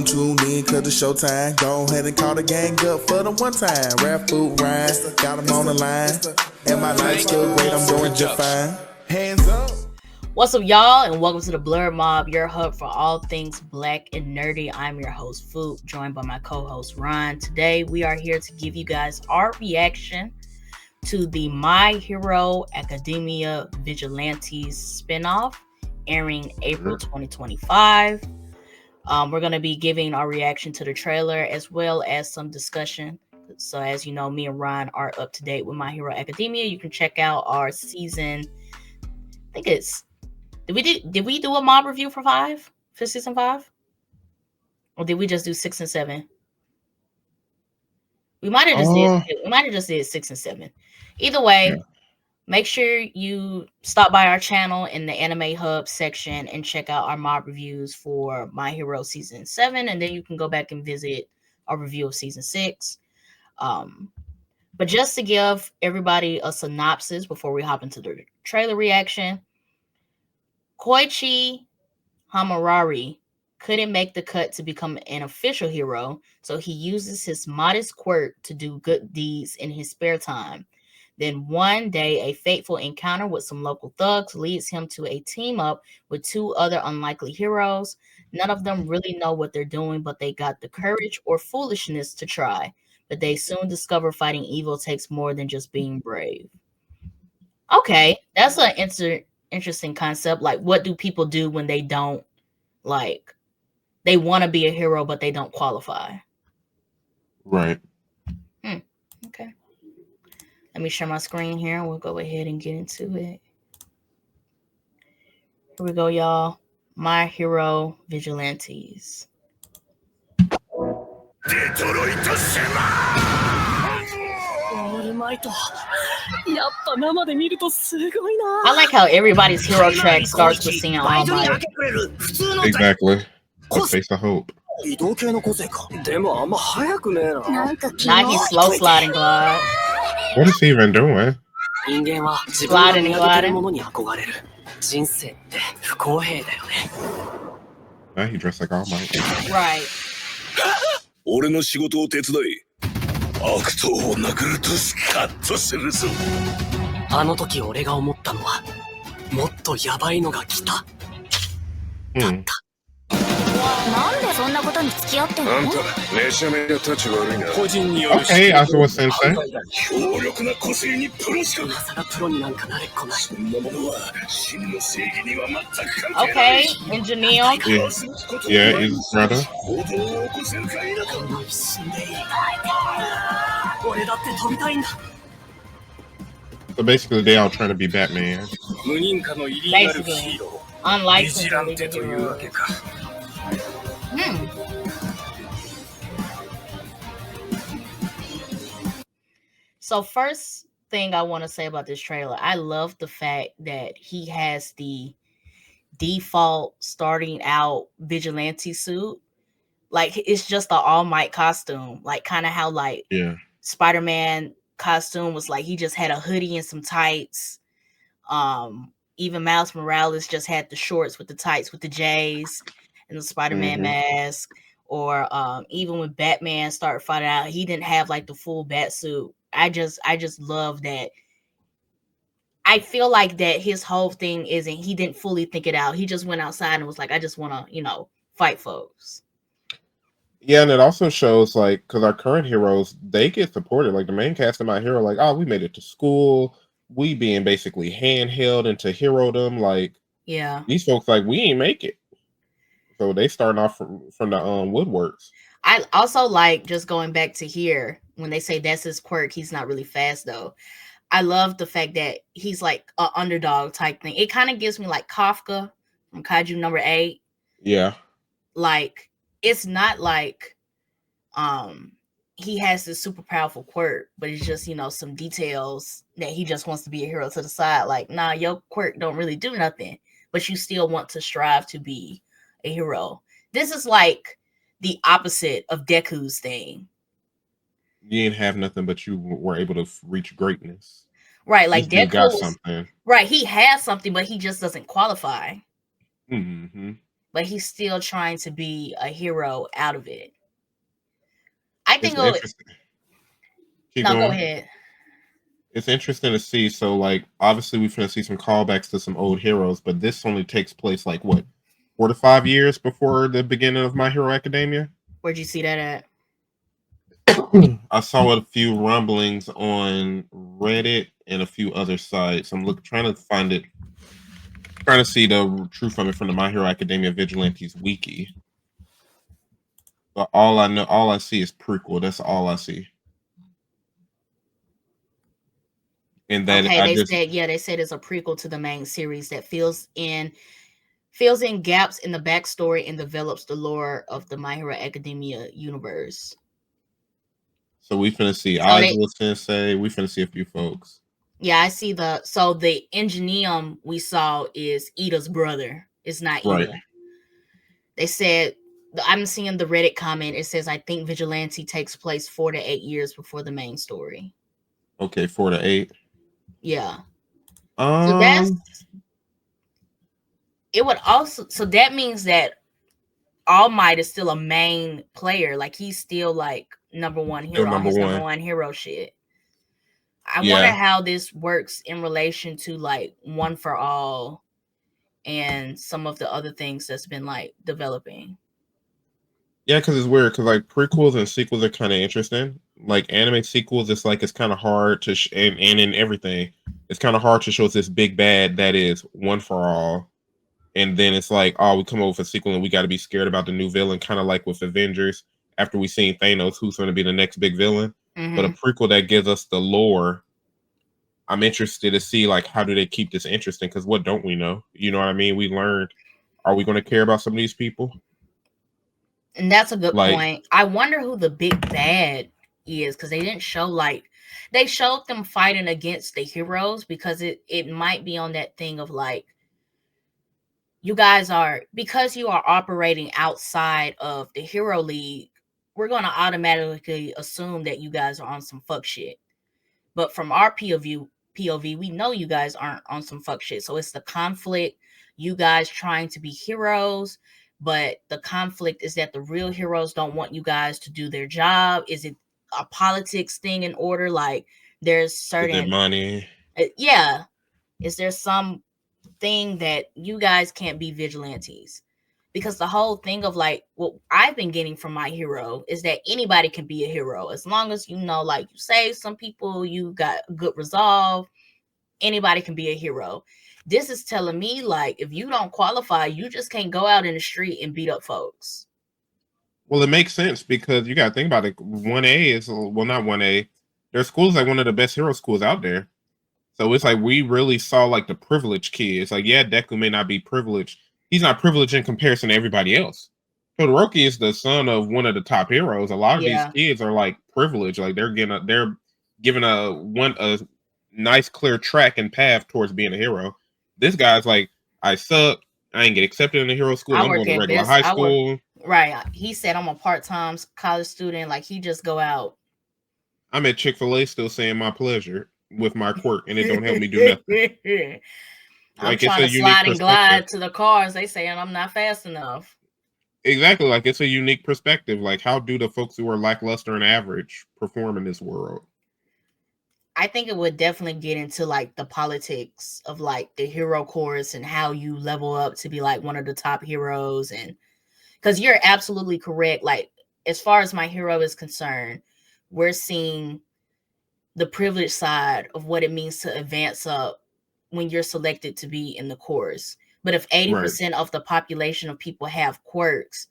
gon' tune in cause it's showtime. Go ahead and call the gang up for the one time. Rap, Phoop, Ryun, got them on the line. And my life's still great, I'm doing just fine. Hands up. What's up, y'all, and welcome to the Blur Mob, your hub for all things black and nerdy. I'm your host, Phoop, joined by my co-host, Ryun. Today, we are here to give you guys our reaction to the My Hero Academia Vigilantes spinoff, airing April 2025. We're going to be giving our reaction to the trailer as well as some discussion. So as you know, me and Ryun are up to date with My Hero Academia. You can check out our season, I think it's, did we do a mob review for season 5? Or did we just do 6 and 7? We might have just did 6 and 7. Either way, make sure you stop by our channel in the Anime Hub section and check out our mob reviews for My Hero Season 7, and then you can go back and visit our review of Season 6. But just to give everybody a synopsis before we hop into the trailer reaction, Koichi Hamarari couldn't make the cut to become an official hero, so he uses his modest quirk to do good deeds in his spare time. Then one day, a fateful encounter with some local thugs leads him to a team up with 2 other unlikely heroes. None of them really know what they're doing, but they got the courage or foolishness to try. But they soon discover fighting evil takes more than just being brave. Okay, that's an interesting concept. Like, what do people do when they don't, like, they want to be a hero, but they don't qualify? Right. Okay. Let me share my screen here and we'll go ahead and get into it. Here we go, y'all. My Hero Vigilantes. I like how everybody's hero track starts with singing All Might. Exactly. The face of hope. Now he's slow sliding glide. What is he even doing? Gliding and gliding. Now he dressed like All Might. Right. 俺の仕事を手伝い、悪党を殴るとスカッとするぞ。あの時俺が思ったのは、もっとヤバいのが来た。だった。なんでそんなことに付き合ってんの？あんためちゃめちゃ立ち悪いな。個人による。Okay, Asuma Sensei. 強力な個性にプロしか。今更プロになんかなれっこない。そんなものは真の正義には全く関係ない。Okay, Engineer. Yeah, he's brother. 行動を起こせるか否か。この一瞬でいい。俺だって飛びたいんだ。 So basically, they all trying to be Batman. Basically, unlicensed hero. So first thing I want to say about this trailer, I love the fact that he has the default starting out vigilante suit. Like, it's just an All Might costume, like kind of how like Spider-Man costume was like he just had a hoodie and some tights. Even Miles Morales just had the shorts with the tights with the J's and the Spider-Man mask. Or even when Batman started fighting out, he didn't have like the full bat suit. I just love that. I feel like that his whole thing isn't, he didn't fully think it out. He just went outside and was like, I just want to, fight folks. Yeah, and it also shows, like, because our current heroes, they get supported. Like, the main cast of My Hero, like, oh, we made it to school. We being basically handheld into herodom. Like, these folks, like, we ain't make it. So they starting off from the woodworks. I also like, just going back to here, when they say that's his quirk, he's not really fast, though. I love the fact that he's like an underdog type thing. It kind of gives me like Kafka from Kaiju number 8. Yeah. Like, it's not like he has this super powerful quirk, but it's just, some details that he just wants to be a hero to the side. Like, nah, your quirk don't really do nothing, but you still want to strive to be a hero. This is like the opposite of Deku's thing. You didn't have nothing, but you were able to reach greatness. Right, like Deku got something. Right, he has something, but he just doesn't qualify. Mm-hmm. but he's still trying to be a hero out of it. I think It's interesting. Keep no, going. go ahead. It's interesting to see. So, like, obviously, we're going to see some callbacks to some old heroes, but this only takes place, like, what, 4 to 5 years before the beginning of My Hero Academia? Where'd you see that at? I saw a few rumblings on Reddit and a few other sites. I'm trying to find it, trying to see the truth from it from the My Hero Academia Vigilantes wiki. But all I see is prequel. That's all I see. And that Okay, I they said it's a prequel to the main series that fills in gaps in the backstory and develops the lore of the My Hero Academia universe. So we finna see Aizawa Sensei. We finna see a few folks. Yeah, I see the Ingenium we saw is Ida's brother. It's not Ida. Right. They said, I'm seeing the Reddit comment. It says, I think Vigilante takes place 4 to 8 years before the main story. Okay, 4 to 8. Yeah. So that means that All Might is still a main player. Like, he's still like number one hero on his number one hero shit. I wonder how this works in relation to like One for All and some of the other things that's been like developing. Yeah, because it's weird. Because like prequels and sequels are kind of interesting. Like anime sequels, it's like it's kind of hard to and in everything, it's kind of hard to show us this big bad that is One for All, and then it's like, oh, we come over with a sequel and we got to be scared about the new villain, kind of like with Avengers. After we seen Thanos, who's going to be the next big villain? Mm-hmm. But a prequel that gives us the lore. I'm interested to see like how do they keep this interesting? Because what don't we know? You know what I mean? We learned. Are we going to care about some of these people? And that's a good point. I wonder who the big bad is, because they didn't show they showed them fighting against the heroes, because it might be on that thing of like, you guys are, because you are operating outside of the Hero League, we're going to automatically assume that you guys are on some fuck shit. But from our POV, we know you guys aren't on some fuck shit. So it's the conflict, you guys trying to be heroes, but the conflict is that the real heroes don't want you guys to do their job. Is it a politics thing in order? Like, there's certain money. Yeah. Is there some thing that you guys can't be vigilantes? Because the whole thing of like what I've been getting from My Hero is that anybody can be a hero as long as, you know, like you save some people, you got good resolve, anybody can be a hero. This is telling me like, if you don't qualify, you just can't go out in the street and beat up folks. Well, it makes sense because you got to think about it. 1A is, well, not 1A. Their school is like one of the best hero schools out there. So it's like we really saw like the privileged kids. Like, yeah, Deku may not be privileged. He's not privileged in comparison to everybody else. Todoroki is the son of one of the top heroes. A lot of these kids are like privileged. Like they're given a nice clear track and path towards being a hero. This guy's like, I suck. I ain't get accepted in the hero school. I'm going to regular high school. Right. He said, I'm a part-time college student. Like, he just go out. I'm at Chick-fil-A still saying my pleasure with my quirk, and it don't help me do nothing. I'm trying to slide and glide to the cars. They saying I'm not fast enough. Exactly. Like, it's a unique perspective. Like, how do the folks who are lackluster and average perform in this world? I think it would definitely get into like the politics of like the hero course and how you level up to be like one of the top heroes. And because you're absolutely correct. Like, as far as My Hero is concerned, we're seeing the privileged side of what it means to advance up when you're selected to be in the course. But if 80% of the population of people have quirks,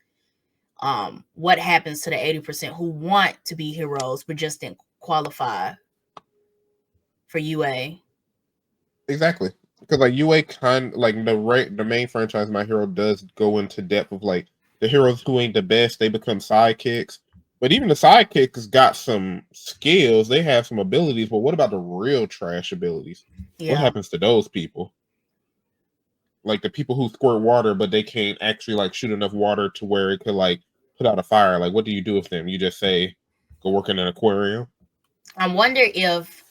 what happens to the 80% who want to be heroes but just didn't qualify for UA? Exactly. Because like UA kind like the main franchise My Hero does go into depth of like the heroes who ain't the best, they become sidekicks. But even the sidekicks got some skills, they have some abilities, but what about the real trash abilities? Yeah. What happens to those people? Like the people who squirt water, but they can't actually like shoot enough water to where it could like put out a fire. Like, what do you do with them? You just say, go work in an aquarium? I wonder if,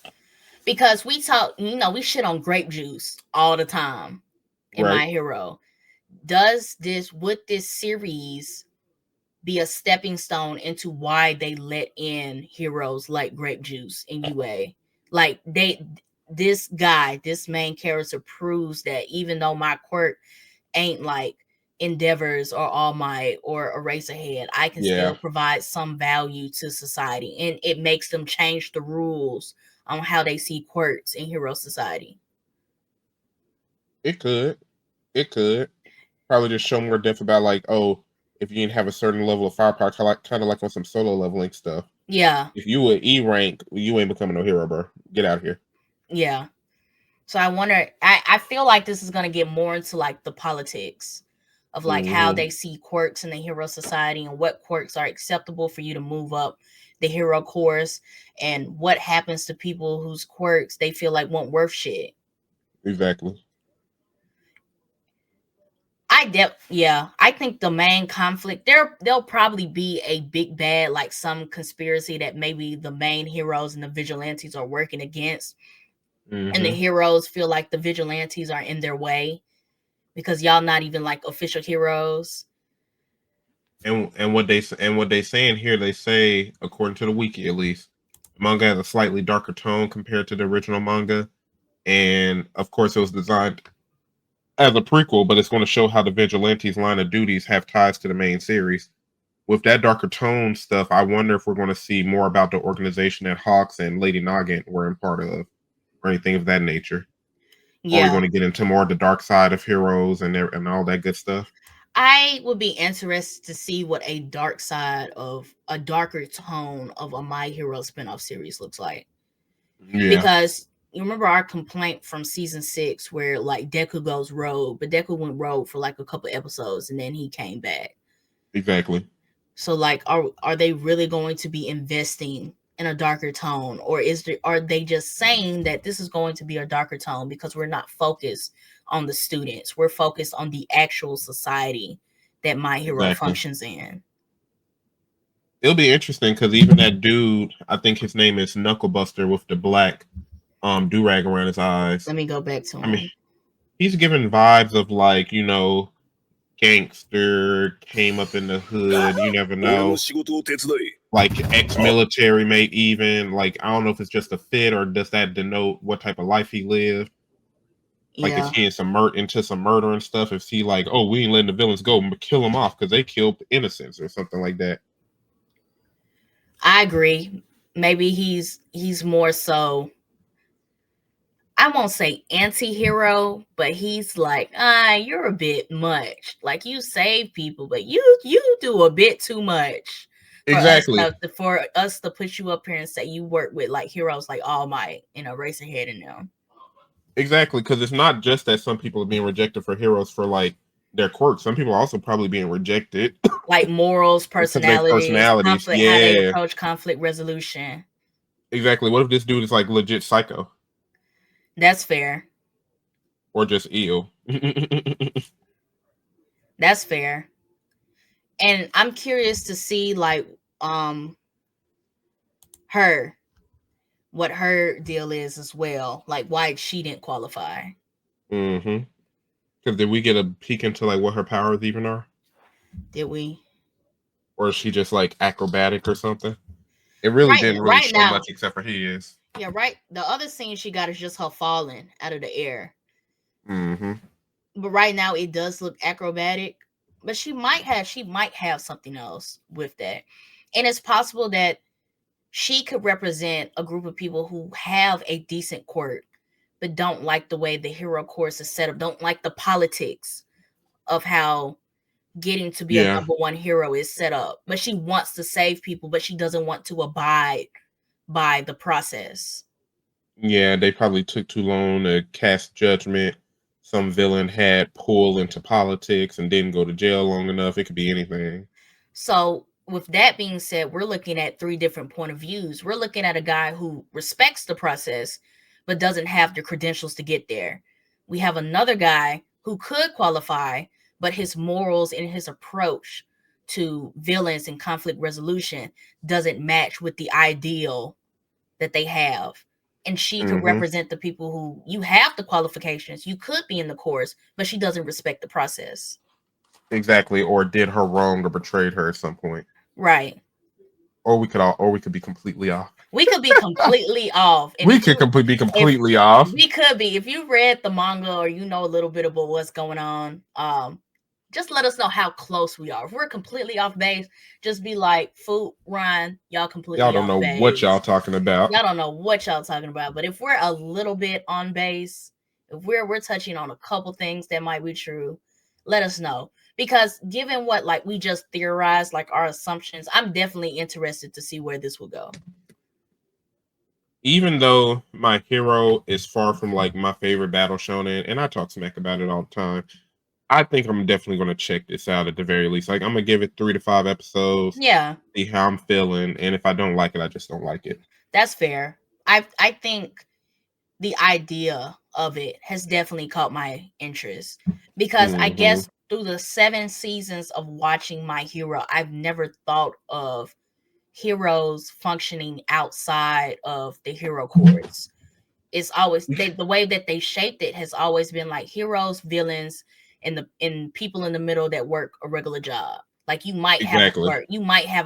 because we talk, you know, we shit on grape juice all the time in My Hero. would this series be a stepping stone into why they let in heroes like Grape Juice and UA? Like this main character proves that even though my quirk ain't like Endeavors or All Might or Eraserhead, I can still provide some value to society, and it makes them change the rules on how they see quirks in hero society. It could probably just show more depth about like, oh, if you didn't have a certain level of firepower, kind of like on some solo leveling stuff. Yeah. If you were E rank, you ain't becoming no hero, bro. Get out of here. Yeah. So I wonder, I feel like this is going to get more into like the politics of like how they see quirks in the hero society and what quirks are acceptable for you to move up the hero course, and what happens to people whose quirks they feel like won't worth shit. Exactly. I think the main conflict there'll probably be a big bad, like some conspiracy that maybe the main heroes and the vigilantes are working against. And the heroes feel like the vigilantes are in their way because y'all not even like official heroes. And what they saying here, they say, according to the wiki at least, the manga has a slightly darker tone compared to the original manga, and of course it was designed as a prequel, but it's going to show how the vigilantes' line of duties have ties to the main series. With that darker tone stuff, I wonder if we're going to see more about the organization that Hawks and Lady Nagant were in part of, or anything of that nature. Yeah. Or we're going to get into more of the dark side of heroes and all that good stuff. I would be interested to see what a dark side of a darker tone of a My Hero spinoff series looks like. Yeah. Because you remember our complaint from season 6 where like Deku goes rogue, but Deku went rogue for like a couple episodes and then he came back. Exactly. So like, are they really going to be investing in a darker tone, or are they just saying that this is going to be a darker tone because we're not focused on the students, we're focused on the actual society that My Hero functions in? It'll be interesting because even that dude, I think his name is Knucklebuster with the black do-rag around his eyes. Let me go back to him. I mean, he's giving vibes of like, you know, gangster, came up in the hood, you never know. Like ex-military mate even. Like, I don't know if it's just a fit or does that denote what type of life he lived. Like, is he into some murder and stuff? If he like, oh, we ain't letting the villains go, kill them off because they killed innocents or something like that. I agree. Maybe he's more so, I won't say anti-hero, but he's like, you're a bit much. Like, you save people, but you do a bit too much. For us to put you up here and say you work with like heroes like All Might, Eraserhead and them. Exactly, because it's not just that some people are being rejected for heroes for like their quirks. Some people are also probably being rejected. Like morals, personalities, conflict, how they approach conflict resolution. Exactly. What if this dude is like legit psycho? That's fair. Or just ill. That's fair. And I'm curious to see like what her deal is as well. Like why she didn't qualify. Because did we get a peek into like what her powers even are? Did we? Or is she just like acrobatic or something? It really didn't really show much except for he is. Yeah, right. The other scene she got is just her falling out of the air. But right now it does look acrobatic. But she might have something else with that. And it's possible that she could represent a group of people who have a decent quirk, but don't like the way the hero course is set up, don't like the politics of how getting to be a number one hero is set up. But she wants to save people, but she doesn't want to abide by the process. Yeah, they probably took too long to cast judgment. Some villain had pulled into politics and didn't go to jail long enough. It could be anything. So with that being said, we're looking at 3 different point of views. We're looking at a guy who respects the process, but doesn't have the credentials to get there. We have another guy who could qualify, but his morals and his approach to villains and conflict resolution doesn't match with the ideal that they have. and she could represent the people who you have the qualifications. You could be in the course, but she doesn't respect the process. Exactly, or did her wrong or betrayed her at some point. Right. Or we could be completely off. We could be completely off. And we could be completely off. We could be. If you read the manga or you know a little bit about what's going on, just let us know how close we are. If we're completely off base, just be like, Phoop, Ryun, y'all completely Y'all don't off know base. what y'all talking about. Y'all don't know what y'all talking about. But if we're a little bit on base, if we're touching on a couple things that might be true, let us know. Because given what like we just theorized, like our assumptions, I'm definitely interested to see where this will go. Even though My Hero is far from like my favorite battle shonen, and I talk smack about it all the time, I think I'm definitely going to check this out at the very least. Like, I'm going to give it 3 to 5 episodes. Yeah. See how I'm feeling. And if I don't like it, I just don't like it. That's fair. I think the idea of it has definitely caught my interest. Because I guess through the 7 seasons of watching My Hero, I've never thought of heroes functioning outside of the hero course. It's always the way that they shaped it has always been like heroes, villains, and people in the middle that work a regular job. Like you might have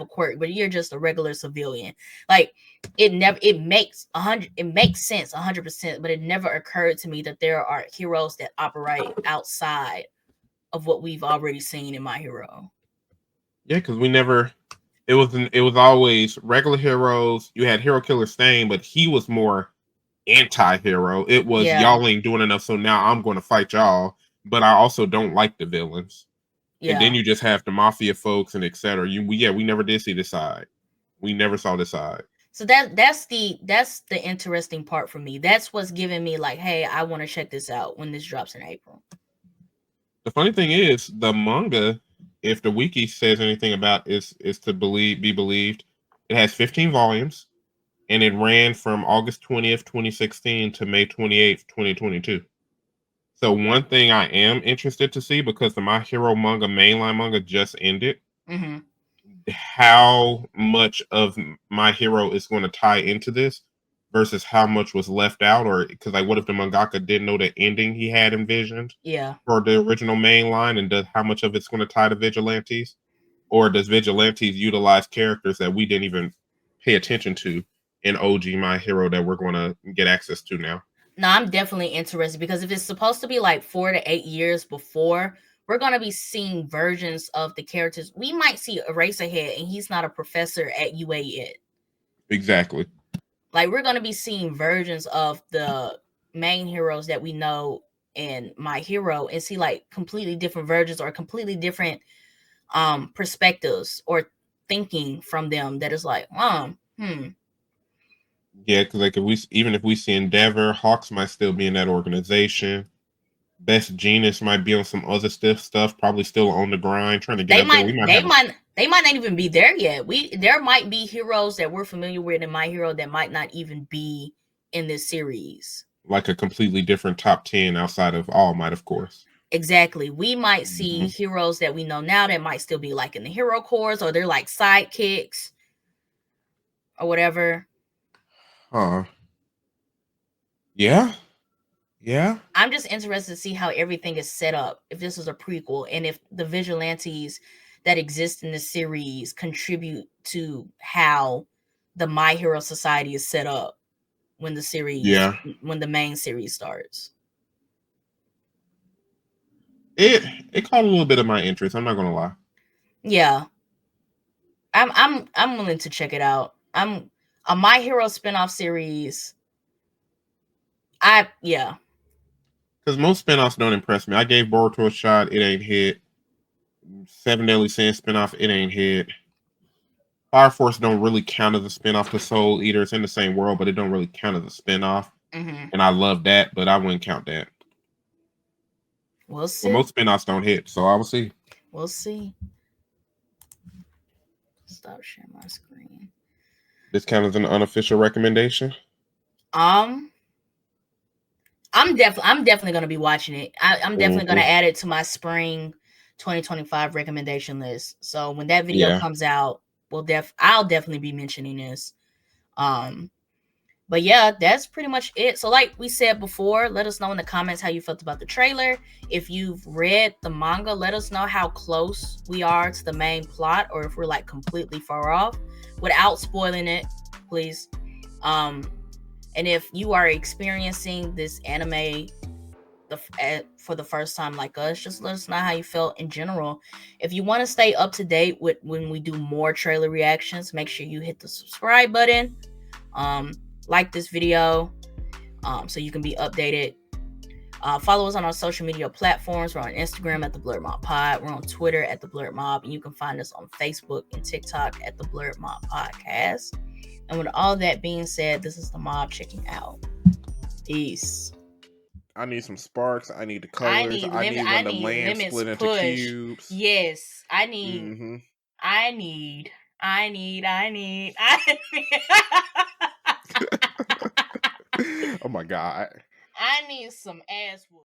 a quirk, but you're just a regular civilian. Like it makes sense 100%, but it never occurred to me that there are heroes that operate outside of what we've already seen in My Hero. Yeah, because it was always regular heroes. You had Hero Killer Stain, but he was more anti-hero. It was y'all ain't doing enough, so now I'm going to fight y'all. But I also don't like the villains. Yeah. And then you just have the mafia folks and etc. We never did see this side. We never saw this side. So that's the interesting part for me. That's what's giving me like, hey, I want to check this out when this drops in April. The funny thing is, the manga, if the wiki says anything about is to be believed, it has 15 volumes, and it ran from August 20th, 2016 to May 28th, 2022. So one thing I am interested to see, because the My Hero manga, mainline manga, just ended, how much of My Hero is going to tie into this versus how much was left out, or because like what if the mangaka didn't know the ending he had envisioned for the original mainline, and how much of it's going to tie to Vigilantes, or does Vigilantes utilize characters that we didn't even pay attention to in OG My Hero that we're going to get access to now? No, I'm definitely interested, because if it's supposed to be like 4 to 8 years before, we're going to be seeing versions of the characters. We might see Eraserhead, and he's not a professor at UA yet. Exactly. Like, we're going to be seeing versions of the main heroes that we know in My Hero, and see like completely different versions or completely different perspectives or thinking from them that is like, Yeah, because like if we see Endeavor, Hawks might still be in that organization. Best Genius might be on some other stuff, probably still on the grind, trying to get up there. They might not even be there yet. There might be heroes that we're familiar with in My Hero that might not even be in this series. Like a completely different top 10 outside of All Might, of course. Exactly. We might see heroes that we know now that might still be like in the hero course, or they're like sidekicks or whatever. Yeah. I'm just interested to see how everything is set up, if this is a prequel, and if the vigilantes that exist in the series contribute to how the My Hero Society is set up when when the main series starts. It caught a little bit of my interest, I'm not gonna lie. Yeah. I'm willing to check it out. I'm a My Hero spinoff series. Because most spinoffs don't impress me. I gave Boruto a shot, it ain't hit. Seven Deadly Sins spinoff, it ain't hit. Fire Force don't really count as a spinoff to Soul Eater. It's in the same world, but it don't really count as a spinoff. And I love that, but I wouldn't count that. We'll see. Well, most spinoffs don't hit, so I will see. We'll see. Stop sharing my screen. This count as an unofficial recommendation? I'm definitely going to be watching it. I'm definitely going to add it to my spring 2025 recommendation list. So when that video comes out, I'll definitely be mentioning this. But yeah, that's pretty much it. So like we said before, let us know in the comments how you felt about the trailer. If you've read the manga, let us know how close we are to the main plot, or if we're like completely far off, without spoiling it, please. And if you are experiencing this anime for the first time like us, just let us know how you felt in general. If you want to stay up to date with when we do more trailer reactions, make sure you hit the subscribe button, like this video, so you can be updated. Follow us on our social media platforms. We're on Instagram at the Blurred Mob Pod. We're on Twitter at the Blurred Mob, and you can find us on Facebook and TikTok at the Blurred Mob Podcast. And with all that being said, this is the Mob checking out. Peace. I need some sparks. I need the colors. I need when the land split into cubes. Yes, I need. Mm-hmm. I need. Oh my god. I need some ass whoop.